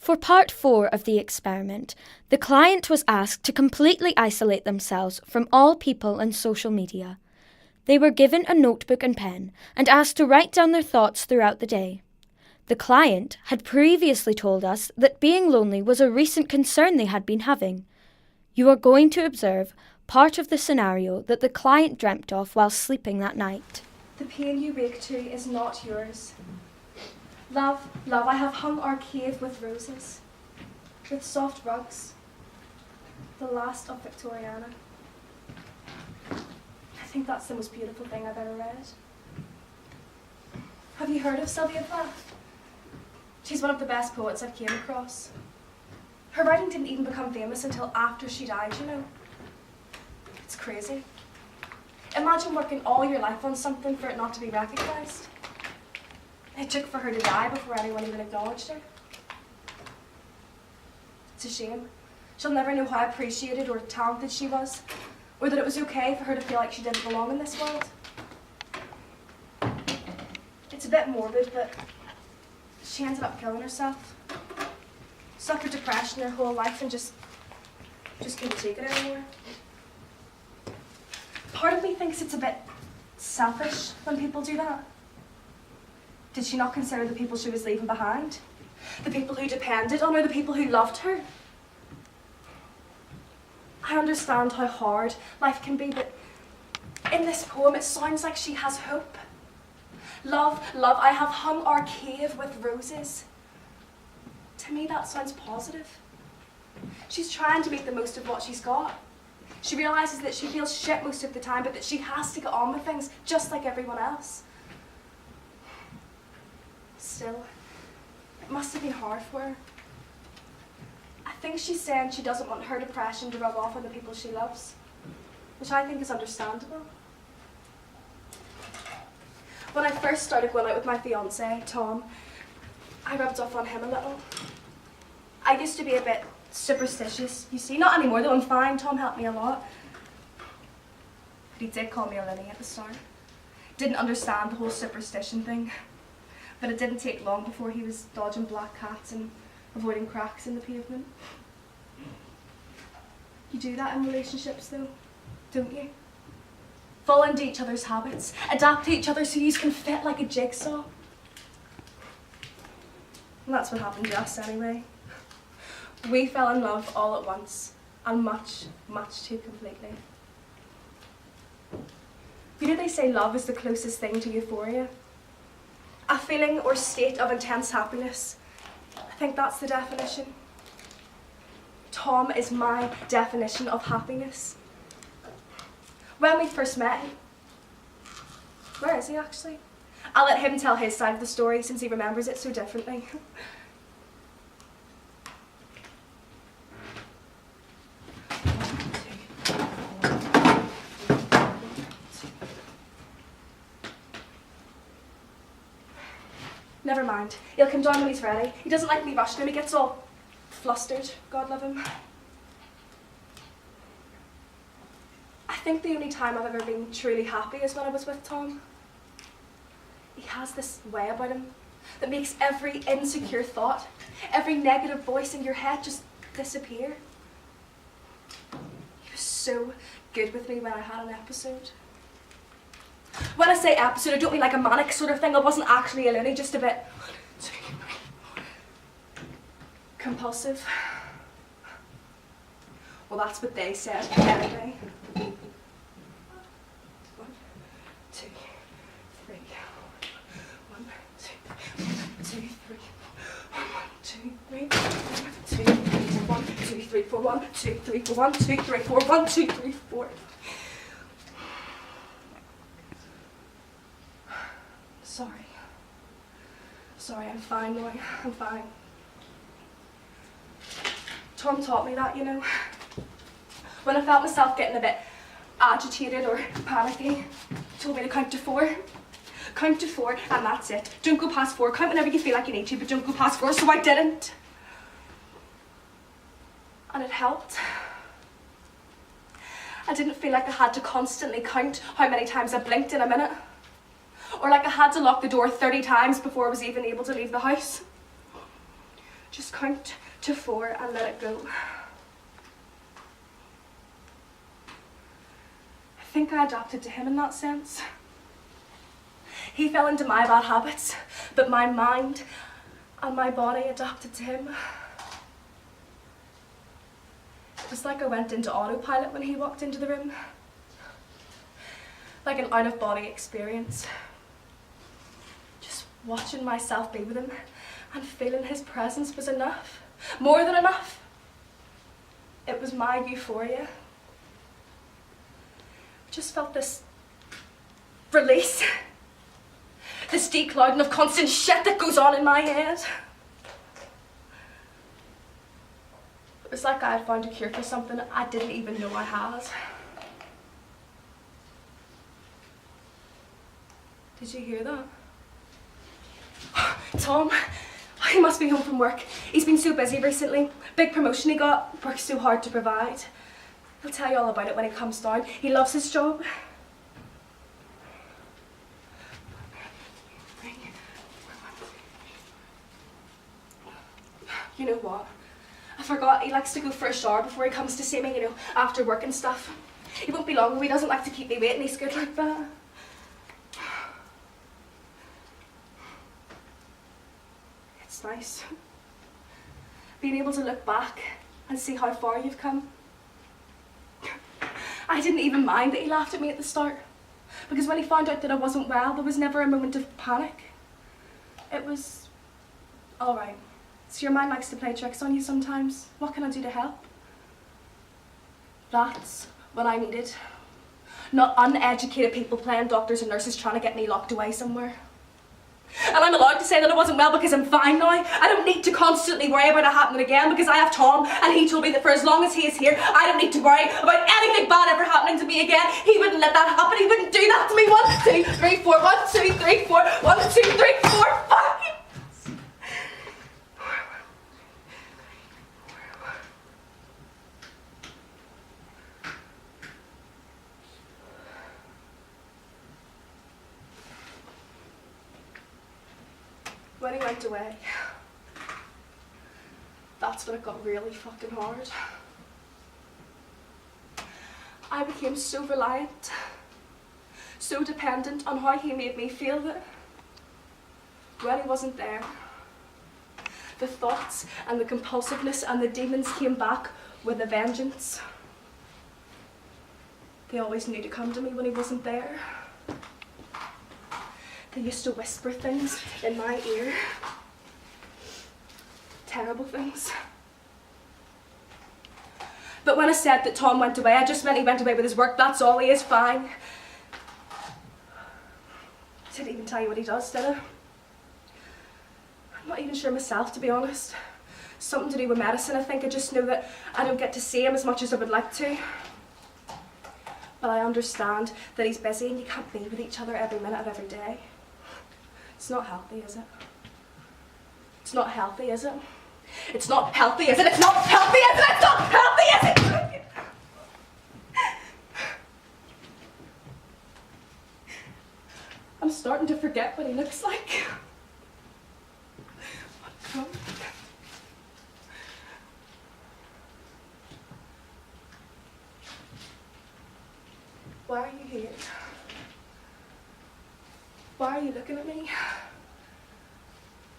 For part 4 of the experiment, the client was asked to completely isolate themselves from all people and social media. They were given a notebook and pen and asked to write down their thoughts throughout the day. The client had previously told us that being lonely was a recent concern they had been having. You are going to observe part of the scenario that the client dreamt of while sleeping that night. The pain you wake to is not yours. Love, love, I have hung our cave with roses, with soft rugs, the last of Victoriana. I think that's the most beautiful thing I've ever read. Have you heard of Sylvia Plath? She's one of the best poets I've came across. Her writing didn't even become famous until after she died, you know. It's crazy. Imagine working all your life on something for it not to be recognised. It took for her to die before anyone even acknowledged her. It's a shame. She'll never know how appreciated or talented she was, or that it was okay for her to feel like she didn't belong in this world. It's a bit morbid, but she ended up killing herself. Suffered depression her whole life and just couldn't take it anymore. Part of me thinks it's a bit selfish when people do that. Did she not consider the people she was leaving behind? The people who depended on her, the people who loved her? I understand how hard life can be, but in this poem it sounds like she has hope. Love, love, I have hung our cave with roses. To me that sounds positive. She's trying to make the most of what she's got. She realises that she feels shit most of the time, but that she has to get on with things just like everyone else. Still, it must have been hard for her. I think she's saying she doesn't want her depression to rub off on the people she loves, which I think is understandable. When I first started going out with my fiance, Tom, I rubbed off on him a little. I used to be a bit superstitious, you see. Not anymore though, I'm fine. Tom helped me a lot. But he did call me a ninny at the start. Didn't understand the whole superstition thing. But it didn't take long before he was dodging black cats and avoiding cracks in the pavement. You do that in relationships though, don't you? Fall into each other's habits, adapt to each other so you can fit like a jigsaw. And that's what happened to us anyway. We fell in love all at once, and much, much too completely. You know they say love is the closest thing to euphoria? A feeling or state of intense happiness. I think that's the definition. Tom is my definition of happiness. When we first met, where is he actually? I'll let him tell his side of the story since he remembers it so differently. Never mind. He'll come down when he's ready. He doesn't like me rushing him. He gets all flustered. God love him. I think the only time I've ever been truly happy is when I was with Tom. He has this way about him that makes every insecure thought, every negative voice in your head just disappear. He was so good with me when I had an episode. When I say episode, I don't mean like a manic sort of thing. I wasn't actually a loony, just a bit compulsive. Well, that's what they said anyway. 1, 2, 3. 1, 2, 3. 1, 2, 3. 1, 2, 3, 4. 1, 2, 3, 4. 1, 2, 3, 4. 1, 2, 3, 4. Sorry, I'm fine, Roy. I'm fine. Tom taught me that, you know. When I felt myself getting a bit agitated or panicky, he told me to count to 4. Count to 4 and that's it. Don't go past 4. Count whenever you feel like you need to, but don't go past 4, so I didn't. And it helped. I didn't feel like I had to constantly count how many times I blinked in a minute. Or like I had to lock the door 30 times before I was even able to leave the house. Just count to 4 and let it go. I think I adapted to him in that sense. He fell into my bad habits, but my mind and my body adapted to him. It was like I went into autopilot when he walked into the room. Like an out-of-body experience. Just watching myself be with him and feeling his presence was enough. More than enough. It was my euphoria. I just felt this release. This declouding of constant shit that goes on in my head. It was like I had found a cure for something I didn't even know I had. Did you hear that? Tom, he must be home from work. He's been so busy recently. Big promotion he got, works so hard to provide. He'll tell you all about it when he comes down. He loves his job. You know what? I forgot he likes to go for a shower before he comes to see me, you know, after work and stuff. He won't be long though, he doesn't like to keep me waiting, he's good like that. It's nice. Being able to look back and see how far you've come. I didn't even mind that he laughed at me at the start. Because when he found out that I wasn't well, there was never a moment of panic. It was alright. So your mind likes to play tricks on you sometimes. What can I do to help? That's what I needed. Not uneducated people playing doctors and nurses trying to get me locked away somewhere. And I'm allowed to say that I wasn't well because I'm fine now. I don't need to constantly worry about it happening again because I have Tom and he told me that for as long as he is here, I don't need to worry about anything bad ever happening to me again. He wouldn't let that happen. He wouldn't do that to me. 1, 2, 3, 4. 1, 2, 3, 4. 1, 2, 3, 4. Fuck! When he went away, that's when it got really fucking hard. I became so reliant, so dependent on how he made me feel that when he wasn't there, the thoughts and the compulsiveness and the demons came back with a vengeance. They always knew to come to me when he wasn't there. They used to whisper things in my ear. Terrible things. But when I said that Tom went away, I just meant he went away with his work, that's all, he is fine. I didn't even tell you what he does, did I? I'm not even sure myself, to be honest. Something to do with medicine, I think. I just know that I don't get to see him as much as I would like to. But I understand that he's busy and you can't be with each other every minute of every day. It's not healthy, is it? It's not healthy, is it? It's not healthy, is it? It's not healthy, is it? It's not healthy, is it? I'm starting to forget what he looks like. What cunt. Why are you here? Why are you looking at me?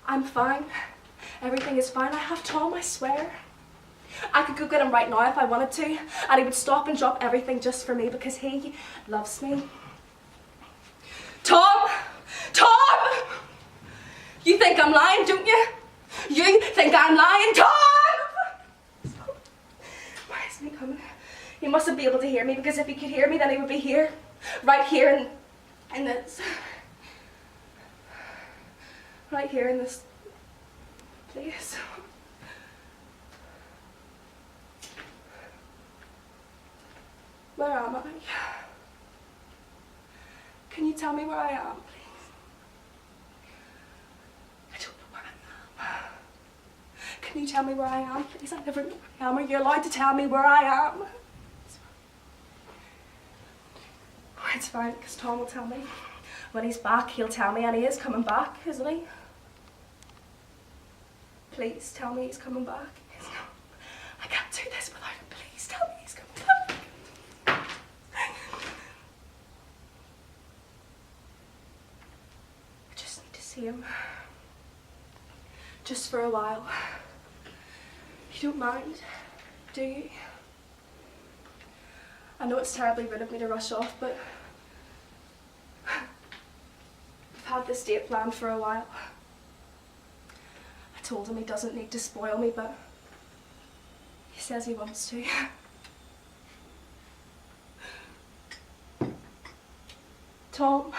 I'm fine. Everything is fine. I have Tom, I swear. I could go get him right now if I wanted to, and he would stop and drop everything just for me because he loves me. Tom! Tom! You think I'm lying, don't you? You think I'm lying, Tom! Why isn't he coming? He mustn't be able to hear me because if he could hear me, then he would be here. Right here in this. Right here in this place. Where am I? Can you tell me where I am, please? I don't know where I am. Can you tell me where I am, please? I never know where I am. Are you allowed to tell me where I am? It's fine, because Tom will tell me. When he's back, he'll tell me, and he is coming back, isn't he? Please tell me he's coming back. I can't do this without him. Please tell me he's coming back. I just need to see him. Just for a while. You don't mind, do you? I know it's terribly rude of me to rush off, but I've had this date planned for a while. I told him he doesn't need to spoil me, but he says he wants to. Tom.